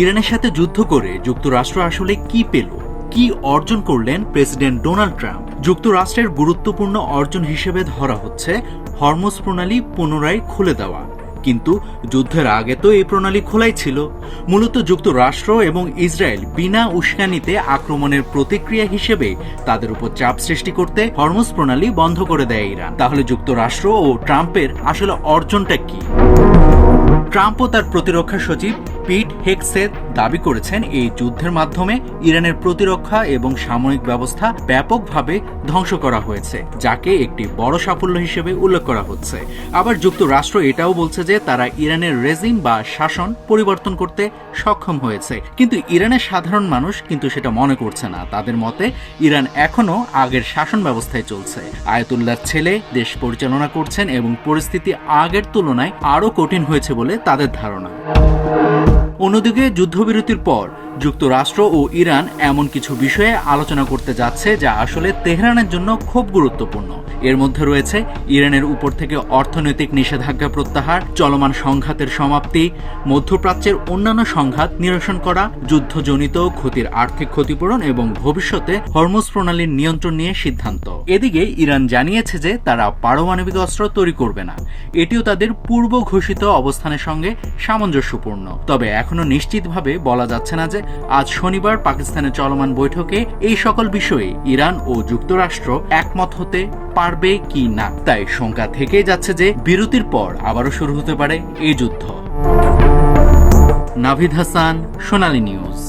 ইরানের সাথে যুদ্ধ করে যুক্তরাষ্ট্র আসলে কি পেল, কি অর্জন করলেন প্রেসিডেন্ট ডোনাল্ড ট্রাম্প? যুক্তরাষ্ট্রের গুরুত্বপূর্ণ অর্জন হিসেবে ধরা হচ্ছে হরমুজ প্রণালী পুনরায় খুলে দেওয়া। কিন্তু যুদ্ধের আগে তো এই প্রণালী খোলাই ছিল। মূলত যুক্তরাষ্ট্র এবং ইসরায়েল বিনা উস্কানিতে আক্রমণের প্রতিক্রিয়া হিসেবে তাদের উপর চাপ সৃষ্টি করতে হরমুজ প্রণালী বন্ধ করে দেয় ইরান। তাহলে যুক্তরাষ্ট্র ও ট্রাম্পের আসলে অর্জনটা কি? ট্রাম্প ও তার প্রতিরক্ষা সচিব পিট হেগসেথ দাবি করেছেন এই যুদ্ধের মাধ্যমে ইরানের প্রতিরক্ষা এবং সামরিক ব্যবস্থা ব্যাপকভাবে ধ্বংস করা হয়েছে, যাকে একটি বড় সাফল্য হিসেবে উল্লেখ করা হচ্ছে। আবার যুক্তরাষ্ট্র এটাও বলছে যে তারা ইরানের রেজিম বা শাসন পরিবর্তন করতে সক্ষম হয়েছে। কিন্তু ইরানের সাধারণ মানুষ কিন্তু সেটা মনে করছে না। তাদের মতে ইরান এখনো আগের শাসন ব্যবস্থায় চলছে। আয়াতুল্লাহর ছেলে দেশ পরিচালনা করছেন এবং পরিস্থিতি আগের তুলনায় আরও কঠিন হয়েছে বলে তাদের ধারণা। অন্যদিকে যুদ্ধবিরতির পর যুক্তরাষ্ট্র ও ইরান এমন কিছু বিষয়ে আলোচনা করতে যাচ্ছে যা আসলে তেহরানের জন্য খুব গুরুত্বপূর্ণ। এর মধ্যে রয়েছে ইরানের উপর থেকে অর্থনৈতিক নিষেধাজ্ঞা প্রত্যাহার, চলমান সংঘাতের সমাপ্তি, মধ্যপ্রাচ্যের অন্যান্য সংঘাত নিরসন করা, যুদ্ধজনিত ক্ষতির আর্থিক ক্ষতিপূরণ এবং ভবিষ্যতে হরমুজ প্রণালীর নিয়ন্ত্রণ নিয়ে সিদ্ধান্ত। এদিকে ইরান জানিয়েছে যে তারা পারমাণবিক অস্ত্র তৈরি করবে না। এটিও তাদের পূর্ব ঘোষিত অবস্থানের সঙ্গে সামঞ্জস্যপূর্ণ। তবে এখনো নিশ্চিতভাবে বলা যাচ্ছে না যে আজ শনিবার পাকিস্তানের চলমান বৈঠকে এই সকল বিষয়ে ইরান ও যুক্তরাষ্ট্র একমত হতে পারবে কি না। তাই শঙ্কা থেকেই যাচ্ছে যে বিরতির পর আবারও শুরু হতে পারে এই যুদ্ধ। নাভিদ হাসান, সোনালী নিউজ।